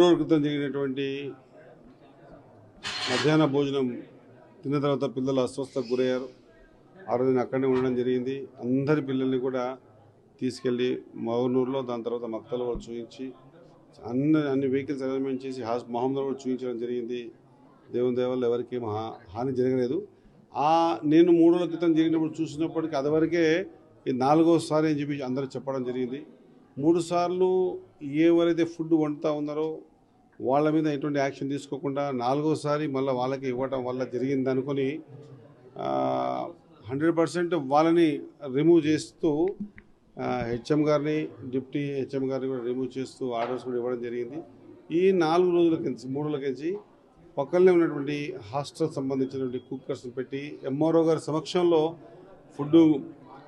రోజుల క్రితం జరిగినటువంటి మధ్యాహ్న భోజనం తిన్న తర్వాత పిల్లలు అస్వస్థకు గురయ్యారు. ఆ రోజున అక్కడనే ఉండడం జరిగింది. అందరి పిల్లల్ని కూడా తీసుకెళ్ళి మహనూరులో, దాని తర్వాత మక్తలో కూడా చూపించి అన్ని వెహికల్స్ అరేంజ్మెంట్ చేసి మహమ్మద్లో కూడా చూపించడం జరిగింది. దేవుని దయ వల్ల ఎవరికి హాని జరగలేదు. నేను 3 రోజుల క్రితం జరిగినప్పుడు చూసినప్పటికీ అదివరకే ఈ 4వసారి అని చెప్పి అందరూ చెప్పడం జరిగింది. 3 సార్లు ఎవరైతే ఫుడ్ వండుతూ ఉన్నారో వాళ్ళ మీద ఎటువంటి యాక్షన్ తీసుకోకుండా 4వసారి మళ్ళీ వాళ్ళకి ఇవ్వటం వల్ల జరిగింది అనుకొని 100% వాళ్ళని రిమూవ్ చేస్తూ హెచ్ఎం గారిని, డిప్యూటీ హెచ్ఎం గారిని కూడా రిమూవ్ చేస్తూ ఆర్డర్స్ కూడా ఇవ్వడం జరిగింది. ఈ 4 రోజులకించి 3 రోజులకించి పక్కనే ఉన్నటువంటి హాస్టల్ సంబంధించినటువంటి కుక్కర్స్ని పెట్టి ఎంఆర్ఓ గారి సమక్షంలో ఫుడ్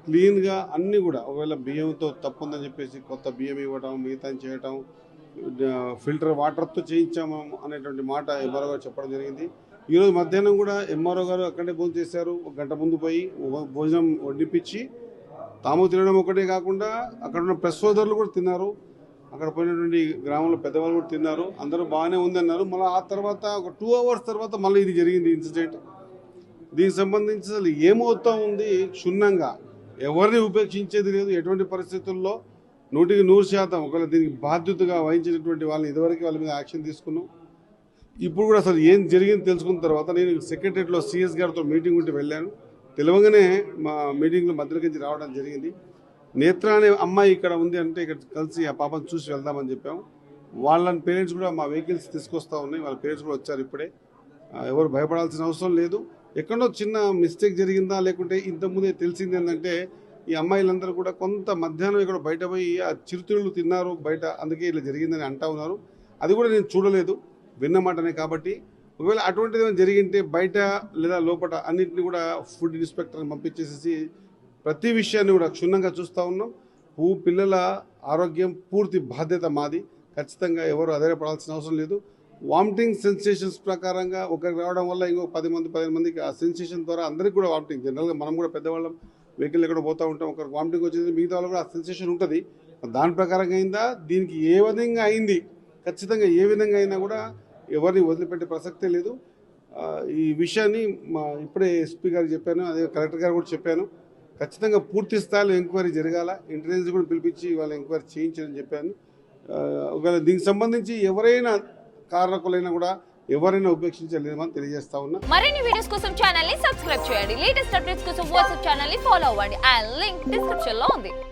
క్లీన్గా అన్నీ కూడా, ఒకవేళ బియ్యంతో తప్పు ఉందని చెప్పేసి కొత్త బియ్యం ఇవ్వటం, మిగతా చేయటం, ఫిల్టర్ వాటర్తో చేయించాము అనేటువంటి మాట ఎంఆర్ఓ గారు చెప్పడం జరిగింది. ఈరోజు మధ్యాహ్నం కూడా ఎంఆర్ఓ గారు అక్కడే భోజనం చేశారు. 1 గంట ముందు పోయి భోజనం వడ్డిపించి తాము తినడం ఒకటే కాకుండా అక్కడ ఉన్న ప్రెస్ సోదరులు కూడా తిన్నారు. అక్కడ పోయినటువంటి గ్రామంలో పెద్దవాళ్ళు కూడా తిన్నారు. అందరూ బాగానే ఉందన్నారు. మళ్ళీ ఆ తర్వాత ఒక 2 అవర్స్ తర్వాత మళ్ళీ ఇది జరిగింది ఇన్సిడెంట్. దీనికి సంబంధించి అసలు ఏమవుతా ఉంది, క్షుణ్ణంగా ఎవరిని ఉపేక్షించేది లేదు. ఎటువంటి పరిస్థితుల్లో 100% ఒకవేళ దీనికి బాధ్యతగా వహించినటువంటి వాళ్ళని ఇదివరకు వాళ్ళ మీద యాక్షన్ తీసుకున్నాం. ఇప్పుడు కూడా అసలు ఏం జరిగింది తెలుసుకున్న తర్వాత నేను సెక్రటరియట్లో సిఎస్ గారితో మీటింగ్ ఉంటే వెళ్ళాను. తెలవగానే మా మీటింగ్లో మధ్యలోకి రావడం జరిగింది. నేత్ర అనే అమ్మాయి ఇక్కడ ఉంది అంటే ఇక్కడ కలిసి ఆ పాపను చూసి వెళ్దామని చెప్పాము. వాళ్ళని పేరెంట్స్ కూడా మా వెహికల్స్ తీసుకొస్తా ఉన్నాయి. వాళ్ళ పేరెంట్స్ కూడా వచ్చారు ఇప్పుడే. ఎవరు భయపడాల్సిన అవసరం లేదు. ఎక్కడో చిన్న మిస్టేక్ జరిగిందా లేకుంటే ఇంతకుముందే తెలిసింది ఏంటంటే ఈ అమ్మాయిలందరూ కూడా కొంత మధ్యాహ్నం ఇక్కడ బయట పోయి ఆ చిరుతిళ్ళు తిన్నారు బయట, అందుకే ఇలా జరిగిందని అంటా ఉన్నారు. అది కూడా నేను చూడలేదు, విన్నమాటనే. కాబట్టి ఒకవేళ అటువంటిది ఏమైనా జరిగింటే బయట లేదా లోపల అన్నింటినీ కూడా ఫుడ్ ఇన్స్పెక్టర్ని పంపించేసేసి ప్రతి విషయాన్ని కూడా క్షుణ్ణంగా చూస్తూ ఉన్నాం. పిల్లల ఆరోగ్యం పూర్తి బాధ్యత మాది. ఖచ్చితంగా ఎవరు అధైర్యపడాల్సిన అవసరం లేదు. వామిటింగ్ సెన్సేషన్స్ ప్రకారంగా ఒకరికి రావడం వల్ల ఇంకో 15 మందికి ఆ సెన్సేషన్ ద్వారా అందరికీ కూడా వామిటింగ్. జనరల్గా మనం కూడా పెద్దవాళ్ళం వెహికల్ ఎక్కడ పోతూ ఉంటాం, ఒకరికి వామిటింగ్ వచ్చేది, మిగతా వాళ్ళు కూడా ఆ సెన్సేషన్ ఉంటుంది. దాని ప్రకారంగా అయిందా, దీనికి ఏ విధంగా అయింది, ఖచ్చితంగా ఏ విధంగా అయినా కూడా ఎవరిని వదిలిపెట్టే ప్రసక్తే లేదు. ఈ విషయాన్ని ఇప్పుడే ఎస్పీ గారికి చెప్పాను, అదే కలెక్టర్ గారు కూడా చెప్పాను. ఖచ్చితంగా పూర్తి స్థాయిలో ఎంక్వైరీ జరగాల, ఇంటెలిజెన్స్ కూడా పిలిపించి వాళ్ళ ఎంక్వైరీ చేయించాలని చెప్పాను. ఒకవేళ దీనికి సంబంధించి ఎవరైనా కారకులైనా కూడా ఎవరైనా ఉపేక్షించలేమని తెలియజేస్తా ఉన్నా. మరిన్ని వీడియోస్ కోసం ఛానల్ ని సబ్స్క్రైబ్ చేయండి. లేటెస్ట్ అప్డేట్స్ కోసం వాట్సాప్ ఛానల్ ని ఫాలో అవ్వండి. ఆ లింక్ డిస్క్రిప్షన్ లో ఉంది.